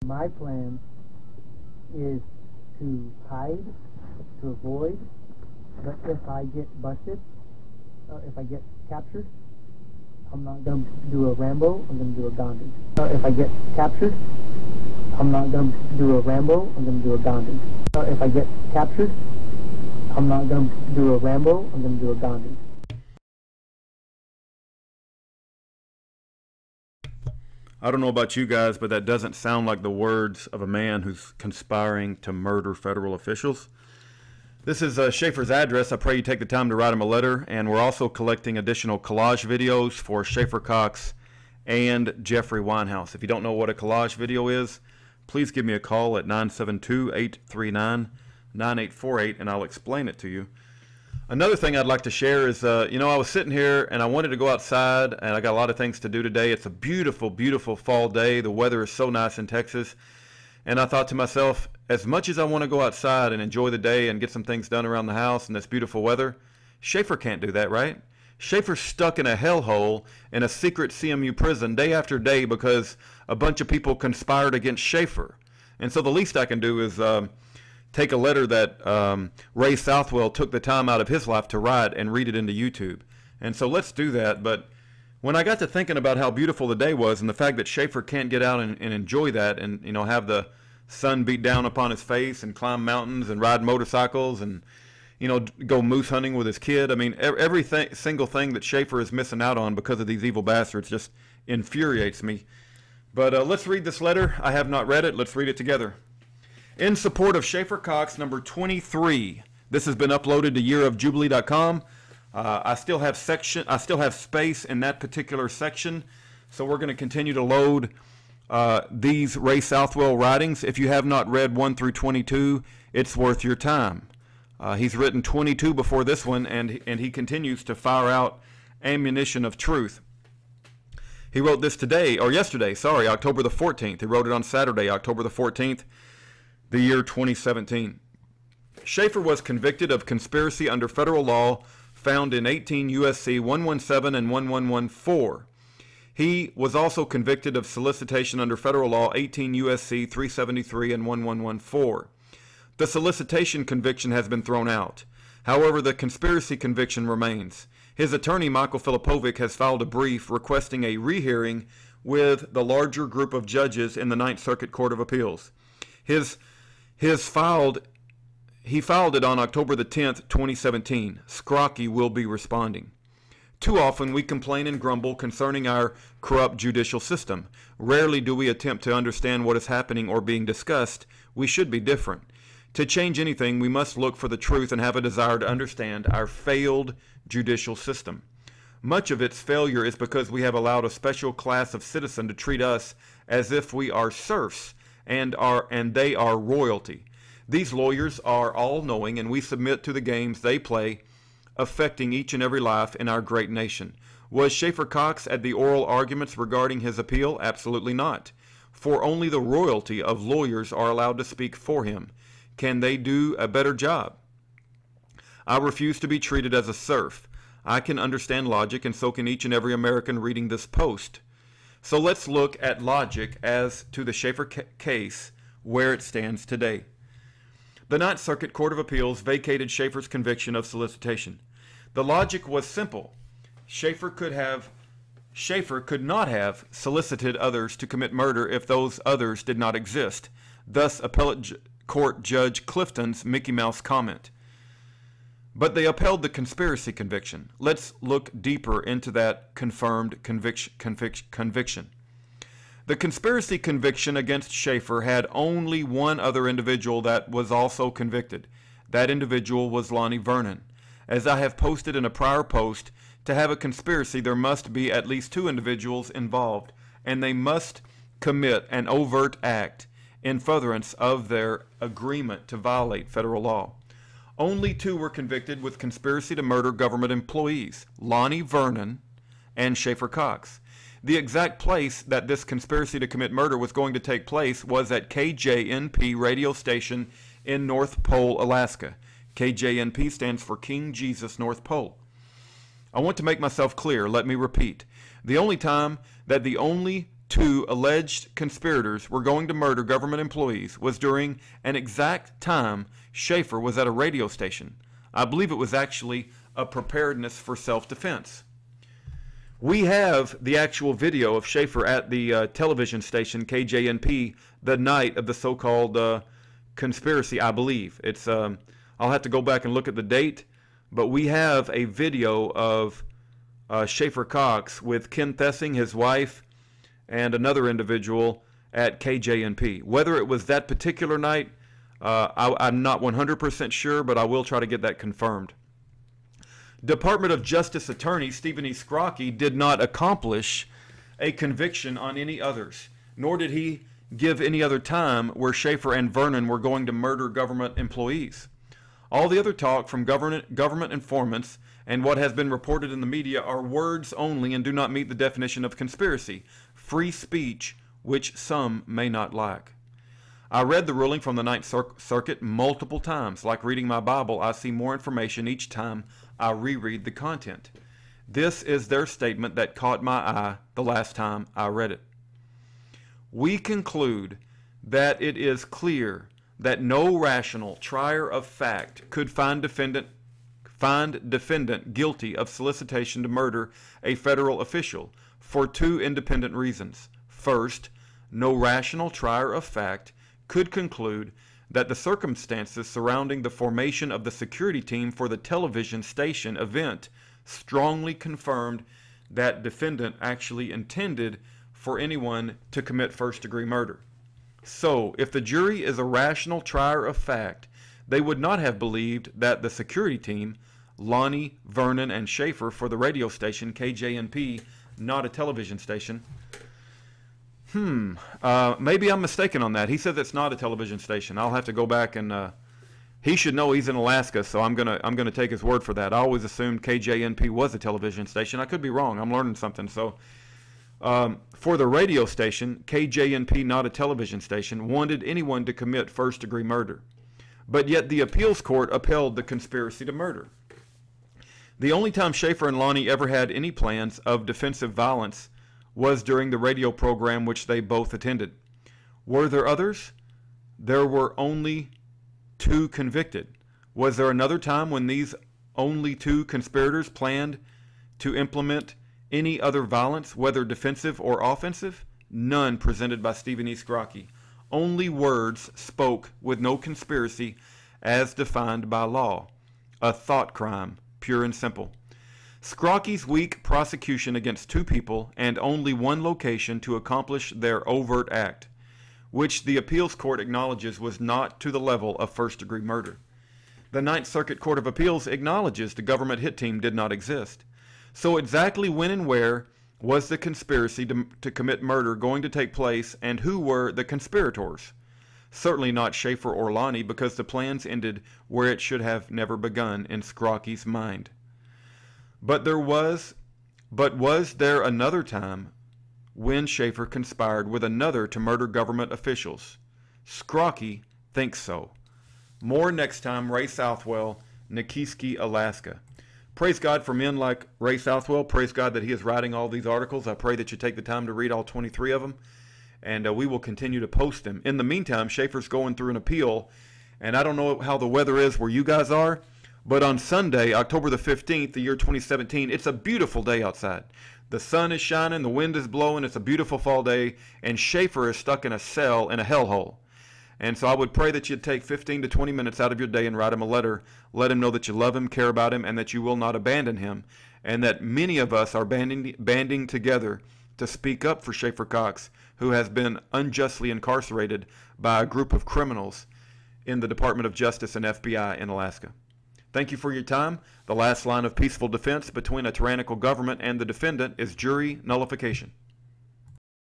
My plan is to hide, to avoid, but if I get busted, if I get captured, I'm not going to do a Rambo, I'm going to do a Gandhi. If I get captured, I'm not going to do a Rambo, I'm going to do a Gandhi. If I get captured, I'm not going to do a Rambo, I'm going to do a Gandhi. I don't know about you guys, but that doesn't sound like the words of a man who's conspiring to murder federal officials. This is Schaeffer's address. I pray you take the time to write him a letter. And we're also collecting additional collage videos for Schaeffer Cox and Jeffrey Winehouse. If you don't know what a collage video is, please give me a call at 972-839-9848 and I'll explain it to you. Another thing I'd like to share is, I was sitting here and I wanted to go outside and I got a lot of things to do today. It's a beautiful, beautiful fall day. The weather is so nice in Texas. And I thought to myself, as much as I want to go outside and enjoy the day and get some things done around the house in this beautiful weather, Schaeffer can't do that, right? Schaeffer's stuck in a hellhole in a secret CMU prison day after day because a bunch of people conspired against Schaeffer. And so the least I can do is take a letter that Ray Southwell took the time out of his life to write and read it into YouTube. And so let's do that. But when I got to thinking about how beautiful the day was and the fact that Schaeffer can't get out and enjoy that and, have the sun beat down upon his face and climb mountains and ride motorcycles and, go moose hunting with his kid. I mean, single thing that Schaeffer is missing out on because of these evil bastards just infuriates me. But let's read this letter. I have not read it. Let's read it together. In support of Schaeffer Cox, number 23. This has been uploaded to yearofjubilee.com. I still have space in that particular section, so we're going to continue to load these Ray Southwell writings. If you have not read 1 through 22, it's worth your time. He's written 22 before this one, and he continues to fire out ammunition of truth. He wrote this yesterday, October the 14th. He wrote it on Saturday, October the 14th. The year 2017. Schaeffer was convicted of conspiracy under federal law found in 18 U.S.C. 117 and 1114. He was also convicted of solicitation under federal law 18 U.S.C. 373 and 1114. The solicitation conviction has been thrown out. However, the conspiracy conviction remains. His attorney, Michael Filipovic, has filed a brief requesting a rehearing with the larger group of judges in the Ninth Circuit Court of Appeals. He filed it on October the 10th, 2017. Scrocky will be responding. Too often we complain and grumble concerning our corrupt judicial system. Rarely do we attempt to understand what is happening or being discussed. We should be different. To change anything, we must look for the truth and have a desire to understand our failed judicial system. Much of its failure is because we have allowed a special class of citizen to treat us as if we are serfs and they are royalty. These lawyers are all-knowing, and we submit to the games they play, affecting each and every life in our great nation. Was Schaeffer Cox at the oral arguments regarding his appeal? Absolutely not. For only the royalty of lawyers are allowed to speak for him. Can they do a better job? I refuse to be treated as a serf. I can understand logic, and so can each and every American reading this post. So let's look at logic as to the Schaeffer case, where it stands today. The Ninth Circuit Court of Appeals vacated Schaeffer's conviction of solicitation. The logic was simple. Schaeffer could not have solicited others to commit murder if those others did not exist. Thus, Appellate Court Judge Clifton's Mickey Mouse comment. But they upheld the conspiracy conviction. Let's look deeper into that confirmed conviction. The conspiracy conviction against Schaeffer had only one other individual that was also convicted. That individual was Lonnie Vernon. As I have posted in a prior post, to have a conspiracy there must be at least two individuals involved, and they must commit an overt act in furtherance of their agreement to violate federal law. Only two were convicted with conspiracy to murder government employees, Lonnie Vernon and Schaeffer Cox. The exact place that this conspiracy to commit murder was going to take place was at KJNP radio station in North Pole, Alaska. KJNP stands for King Jesus North Pole. I want to make myself clear. Let me repeat. The only time that the only two alleged conspirators were going to murder government employees was during an exact time Schaeffer was at a radio station. I believe it was actually a preparedness for self-defense. We have the actual video of Schaeffer at the television station KJNP the night of the so-called conspiracy, I believe. It's I'll have to go back and look at the date, but we have a video of Schaeffer Cox with Ken Thessing, his wife, and another individual at KJNP. Whether it was that particular night, I'm not 100% sure, but I will try to get that confirmed. Department of Justice Attorney Stephen E. Scrocky did not accomplish a conviction on any others, nor did he give any other time where Schaeffer and Vernon were going to murder government employees. All the other talk from government informants and what has been reported in the media are words only and do not meet the definition of conspiracy, free speech, which some may not like. I read the ruling from the Ninth Circuit multiple times. Like reading my Bible, I see more information each time I reread the content. This is their statement that caught my eye the last time I read it. We conclude that it is clear that no rational trier of fact could find defendant guilty of solicitation to murder a federal official for two independent reasons. First, no rational trier of fact could conclude that the circumstances surrounding the formation of the security team for the television station event strongly confirmed that defendant actually intended for anyone to commit first-degree murder. So, if the jury is a rational trier of fact, they would not have believed that the security team, Lonnie, Vernon, and Schaeffer for the radio station KJNP, not a television station. Maybe I'm mistaken on that. He says it's not a television station. I'll have to go back and he should know he's in Alaska, so I'm gonna take his word for that. I always assumed KJNP was a television station. I could be wrong. I'm learning something. So for the radio station, KJNP, not a television station, wanted anyone to commit first-degree murder. But yet the appeals court upheld the conspiracy to murder. The only time Schaeffer and Lonnie ever had any plans of defensive violence was during the radio program which they both attended. Were there others? There were only two convicted. Was there another time when these only two conspirators planned to implement any other violence, whether defensive or offensive? None presented by Stephen E. Scrocky. Only words spoke with no conspiracy as defined by law. A thought crime, pure and simple. Scrocky's weak prosecution against two people and only one location to accomplish their overt act, which the appeals court acknowledges was not to the level of first-degree murder. The Ninth Circuit Court of Appeals acknowledges the government hit team did not exist. So exactly when and where was the conspiracy to commit murder going to take place, and who were the conspirators? Certainly not Schaeffer or Lonnie, because the plans ended where it should have never begun in Scrocky's mind. But was there another time when Schaeffer conspired with another to murder government officials? Scrocky thinks so. More next time. Ray Southwell, Nikiski, Alaska. Praise God for men like Ray Southwell. Praise God that he is writing all these articles. I pray that you take the time to read all 23 of them, and we will continue to post them. In the meantime, Schaeffer's going through an appeal, and I don't know how the weather is where you guys are, but on Sunday, October the 15th, the year 2017, it's a beautiful day outside. The sun is shining, the wind is blowing, it's a beautiful fall day, and Schaeffer is stuck in a cell in a hellhole. And so I would pray that you'd take 15 to 20 minutes out of your day and write him a letter. Let him know that you love him, care about him, and that you will not abandon him. And that many of us are banding together to speak up for Schaeffer Cox, who has been unjustly incarcerated by a group of criminals in the Department of Justice and FBI in Alaska. Thank you for your time. The last line of peaceful defense between a tyrannical government and the defendant is jury nullification.